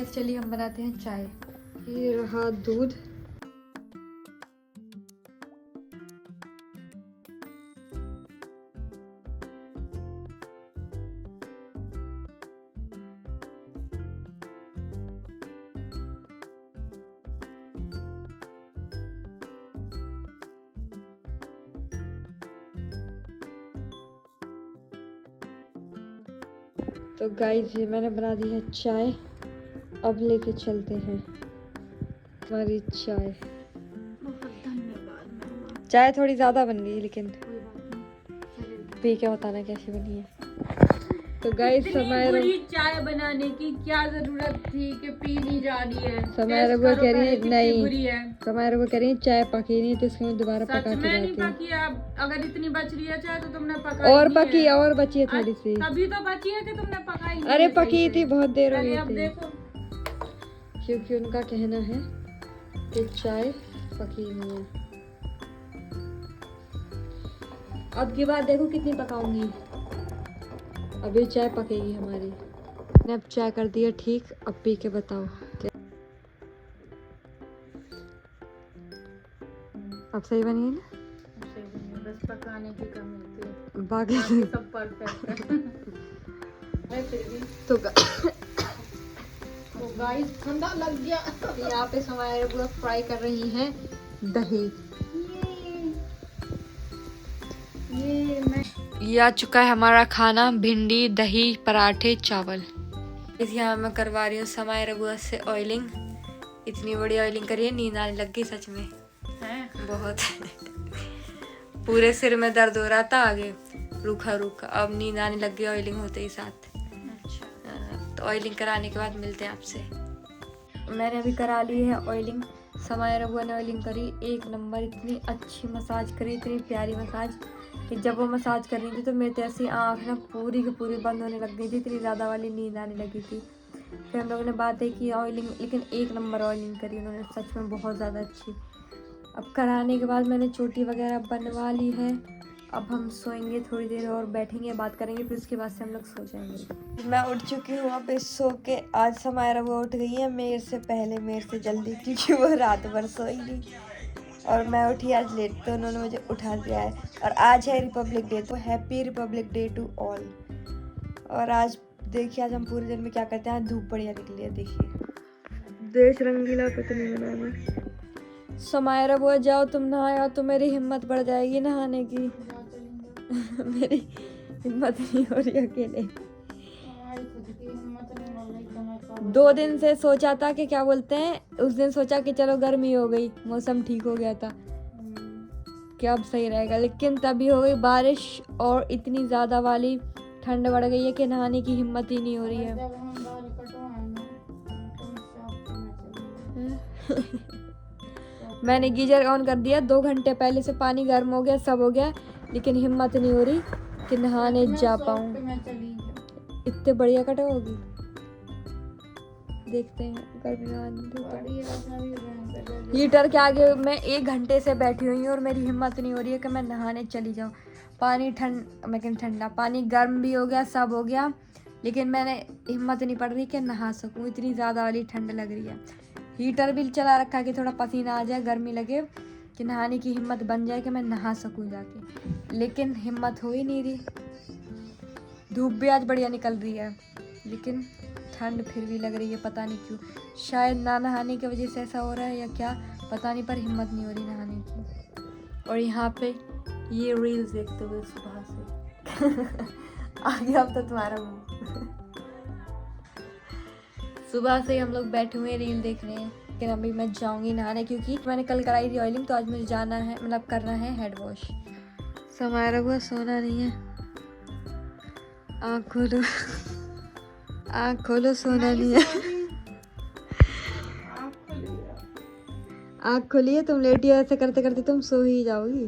चलिए हम बनाते हैं चाय। ये रहा दूध, तो गाइस ये मैंने बना दी है चाय। अब लेके चलते हैं हमारी चाय। बहुत धन्यवाद। चाय थोड़ी ज़्यादा बन गई लेकिन पी के बताना कैसी बनी है। तो गाइस बुरी चाय बनाने की क्या जरूरत थी कि पी नहीं जा रही है। समायरा वो कह रही है नहीं, बुरी है। समायरा वो कह रही है चाय पकी नहीं तो इसको दोबारा पका के नहीं लाती हूँ। पकी है। अगर इतनी बच रही है चाय तो तुमने पकाई और नहीं पकी है। और बची है थोड़ी सी। तभी तो बची है कि तुमने पकाई नहीं अरे है पकी सही थी, से। बहुत देर हो गई अब थी। देखो क्योंकि उनका कहना है कि चाय पकी नहीं है। अब की बात देखो कितनी पकाऊंगी। अभी चाय पकेगी हमारी। मैंने अब चाय कर दी है ठीक। अब पी के बताओ अब सही बनी है ना? सही बनी है, बस पकाने की कमी थी। बाकी सब परफेक्ट है। फिर भी तो गाइस ठंडा लग गया। यहाँ पे समायरा पूरा फ्राई कर रही हैं दही। ये आ चुका है हमारा खाना, भिंडी, दही, पराठे, चावल। इस यहाँ मैं करवा रही हूँ समायरा बुआ से ऑयलिंग। इतनी बड़ी ऑयलिंग करी है, नींद आने लग गई सच में है बहुत। पूरे सिर में दर्द हो रहा था आगे, रूखा रूखा। अब नींद आने लग गई ऑयलिंग होते ही साथ। तो ऑयलिंग कराने के बाद मिलते हैं आपसे। मैंने अभी करा ली है ऑयलिंग। समायरा बुआ ने ऑयलिंग करी एक नंबर। इतनी अच्छी मसाज करी, इतनी प्यारी मसाज कि जब वो मसाज कर रही थी तो मेरी तो ऐसी आँख ना पूरी की पूरी बंद होने लग गई थी, इतनी ज़्यादा वाली नींद आने लगी थी। फिर हम लोगों ने बातें की ऑयलिंग, लेकिन एक नंबर ऑयलिंग करी उन्होंने, सच में बहुत ज़्यादा अच्छी। अब कराने के बाद मैंने चोटी वगैरह बनवा ली है। अब हम सोएंगे, थोड़ी देर और बैठेंगे, बात करेंगे, फिर उसके बाद से हम लोग सो जाएंगे। मैं उठ चुकी हूँ अब सो के। आज समायरा वो उठ गई है मेरे से पहले, मेरे से जल्दी, क्योंकि वो रात भर सोई नहीं और मैं उठी आज लेट, तो उन्होंने मुझे उठा दिया है। और आज है रिपब्लिक डे, तो happy republic day to all. और आज देखिए आज हम पूरे दिन में क्या करते हैं। धूप बढ़िया निकली है, देखिए देश रंगीला कितनी बनाना। समायरा वो जाओ तुम नहाओ तो मेरी हिम्मत बढ़ जाएगी नहाने की। मेरी हिम्मत नहीं हो रही अकेले। 2 दिन से सोचा था कि क्या बोलते हैं, उस दिन सोचा कि चलो गर्मी हो गई, मौसम ठीक हो गया था कि अब सही रहेगा, लेकिन तभी हो गई बारिश और इतनी ज़्यादा वाली ठंड बढ़ गई है कि नहाने की हिम्मत ही नहीं हो रही है। मैंने गीजर ऑन कर दिया 2 घंटे पहले से, पानी गर्म हो गया, सब हो गया, लेकिन हिम्मत नहीं हो रही कि नहाने जा पाऊँ। इतने बढ़िया कटा होगी, देखते हैं। हीटर के आगे मैं 1 घंटे से बैठी हुई हूँ और मेरी हिम्मत नहीं हो रही है कि मैं नहाने चली जाऊँ। पानी ठंडा, पानी गर्म भी हो गया, सब हो गया, लेकिन मैंने हिम्मत नहीं पड़ रही कि नहा सकूँ, इतनी ज़्यादा वाली ठंड लग रही है। हीटर भी चला रखा है कि थोड़ा पसीना आ जाए, गर्मी लगे, कि नहाने की हिम्मत बन जाए कि मैं नहा सकूँ जाके, लेकिन हिम्मत हो ही नहीं रही। धूप भी आज बढ़िया निकल रही है, लेकिन ठंड फिर भी लग रही है, पता नहीं क्यों। शायद ना नहाने की वजह से ऐसा हो रहा है या क्या, पता नहीं, पर हिम्मत नहीं हो रही नहाने की। और यहाँ पे ये रील्स देखते हुए सुबह से आ गया अब तो तुम्हारा मुँह। सुबह से हम लोग बैठे हुए रील देख रहे हैं, लेकिन अभी मैं जाऊंगी नहाने, क्योंकि मैंने कल कराई थी ऑयलिंग, तो आज मुझे जाना है, मतलब करना है हेड वॉश। समायरा हुआ सोना नहीं है, आँख खोलो, आँख खोलो, सोना नहीं है। आँख खोलिए, तुम लेटी हो, ऐसे करते करते तुम सो ही जाओगी।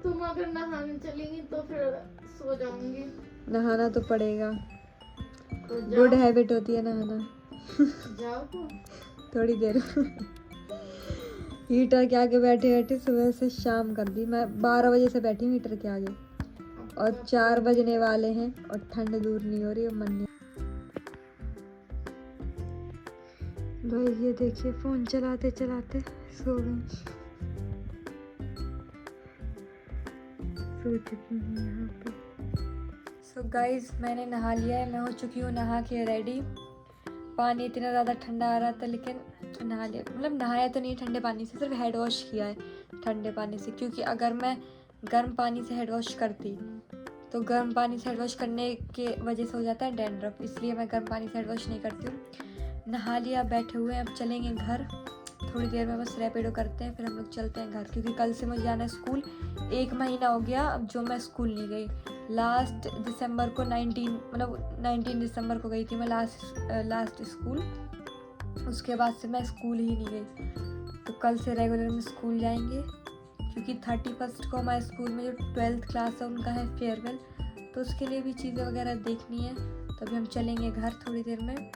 तुम अगर नहाने चलेंगी तो फिर सो जाऊंगी। नहाना तो पड़ेगा, तो गुड हैबिट होती है नहाना। जाओ तो थोड़ी देर हीटर के आगे बैठे बैठे सुबह से शाम कर दी। मैं 12 बजे से बैठी हूँ हीटर के आगे और 4 बजने वाले हैं और ठंड दूर नहीं हो रही और मन नहीं। गाइस ये देखिए फोन चलाते चलाते सो गई, सो चुकी हूँ यहाँ पे। सो गाइस मैंने नहा लिया है, मैं हो चुकी हूँ नहा के रेडी। पानी इतना ज़्यादा ठंडा आ रहा था लेकिन नहा लिया, मतलब नहाया तो नहीं ठंडे पानी से, सिर्फ हेड वॉश किया है ठंडे पानी से, क्योंकि अगर मैं गर्म पानी से हेड वॉश करती तो गर्म पानी से हेड वॉश करने के वजह से हो जाता है डैंड्रफ, इसलिए मैं गर्म पानी से हेड वॉश नहीं करती हूँ। नहा लिया, बैठे हुए हैं, अब चलेंगे घर। थोड़ी देर में बस रैपिडो करते हैं, फिर हम लोग चलते हैं घर, क्योंकि कल से मुझे जाना है स्कूल। 1 महीना हो गया अब जो मैं स्कूल नहीं गई। लास्ट दिसंबर को 19 दिसंबर को गई थी मैं लास्ट स्कूल, उसके बाद से मैं स्कूल ही नहीं गई। तो कल से रेगुलर में स्कूल जाएंगे, क्योंकि 31 को हमारे स्कूल में जो 12th क्लास है उनका है फेयरवेल, तो उसके लिए भी चीज़ें वगैरह देखनी है। तभी हम चलेंगे घर थोड़ी देर में,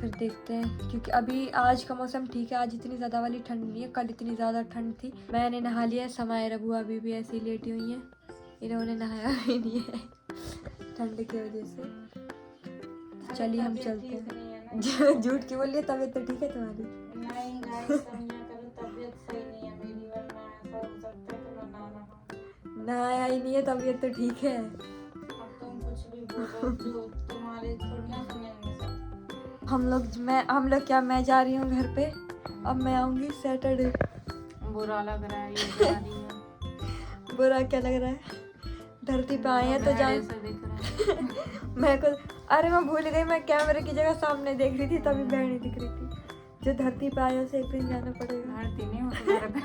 फिर देखते हैं। क्योंकि अभी आज का मौसम ठीक है, आज इतनी ज़्यादा वाली ठंड नहीं है, कल इतनी ज़्यादा ठंड थी। मैंने नहा लिया है, समय रबू अभी भी ऐसे ही लेटी हुई हैं, इन्होंने नहाया भी नहीं है ठंड की वजह से। चलिए हम चलते हैं। झूठ क्यों बोल रही है, तबीयत तो ठीक है तुम्हारी? नहीं गाइस, समझा करो तबीयत सही नहीं है मेरी, वरना ऐसा हो सकता है कि मैं ना नहाऊं। नहाया ही नहीं है, तबीयत तो ठीक है। अब तुम कुछ भी बोलो जो तुम्हारे थोड़ी ना सुनेंगे सब। हम लोग क्या, मैं जा रही हूँ घर पे, अब मैं आऊँगी सैटरडे। बुरा लग रहा है ये जा रही है। बुरा क्या लग रहा है, धरती पे आए हैं तो जान। ऐसा दिख रहा है। मैं को अरे मैं भूल गई, मैं कैमरे की जगह सामने देख रही थी, तभी बहनी दिख रही थी। जो धरती पे आया उसे एक दिन जाना पड़ेगा। धरती नहीं हो तुम्हारे पे।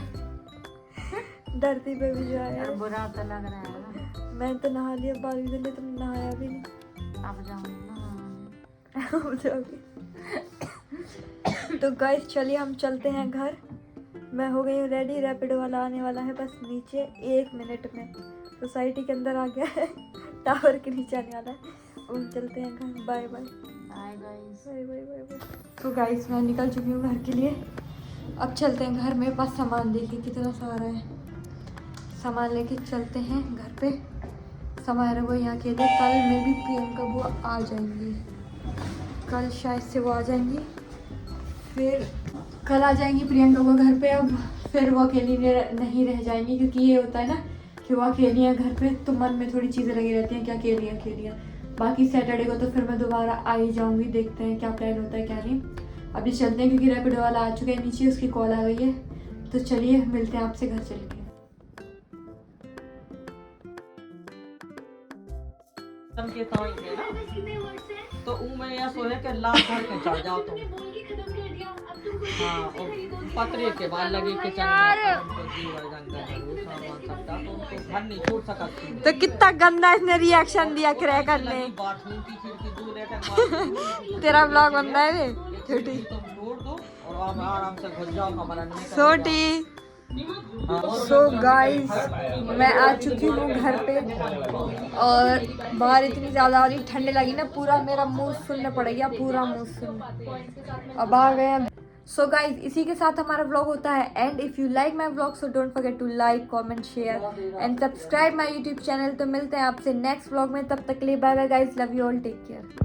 धरती पे भी जो आया। बुरा तो लग रहा है ना। मैं तो नहा लिया, बाल भी धुले, तुम नहाया भी नहीं। अब जाऊंगी ना। हो जाओगी। तो गाइस चलिए हम चलते हैं घर। मैं हो गई हूँ रेडी, रैपिडो वाला आने वाला है बस नीचे 1 मिनट में। सोसाइटी के अंदर आ गया है, टावर के नीचे आने वाला है। हम चलते हैं घर, bye bye. Bye guys. Bye bye bye bye. तो गाइस मैं निकल चुकी हूँ घर के लिए, अब चलते हैं घर। मेरे पास सामान देखिए कितना सारा है, सामान लेके चलते हैं घर पे। समारोह वो यहाँ के थे, कल में भी प्रियंका वो आ जाएंगी, कल शायद से वो आ जाएंगी, फिर कल आ जाएंगी प्रियंका वो घर पे। अब फिर वो अकेली नहीं रह जाएंगी, क्योंकि ये होता है ना कि वो अकेली है घर पे, तो मन में थोड़ी चीज़ें लगी रहती हैं कि अकेली है। बाकी सैटरडे को तो फिर मैं दोबारा आ ही जाऊँगी, देखते हैं क्या प्लान होता है क्या नहीं। अभी चलते हैं क्योंकि रैपिडो वाला आ चुका है नीचे, उसकी कॉल आ गई है। तो चलिए मिलते हैं आपसे घर चल के। के ताई है ना, तो ऊ में यह सोचे कि लाख भर के चढ़ जाओ तुम। हाँ, और पतरे के बाद लगे कि घर नहीं छोड़ सकता। तो कितना गंदा इसने रिएक्शन दिया क्रैकर ने। बाथरूम की खिड़की दूर लेकर तेरा ब्लॉग बन रहा है छोटी, तुम छोड़ दो और आप आराम से घुस जाओ कमरा में। छोटी। सो गाइस मैं आ चुकी हूँ घर पे, और बाहर इतनी ज़्यादा वाली ठंड लगी ना, पूरा मेरा मुंह सुनने पड़ गया, पूरा मुंह सुन। अब आ गए हैं। सो गाइज इसी के साथ हमारा व्लॉग होता है end. If you like my vlog so don't forget to like comment share and subscribe my YouTube channel. तो मिलते हैं आपसे नेक्स्ट व्लॉग में, तब तक के लिए bye bye guys, love you all, take care.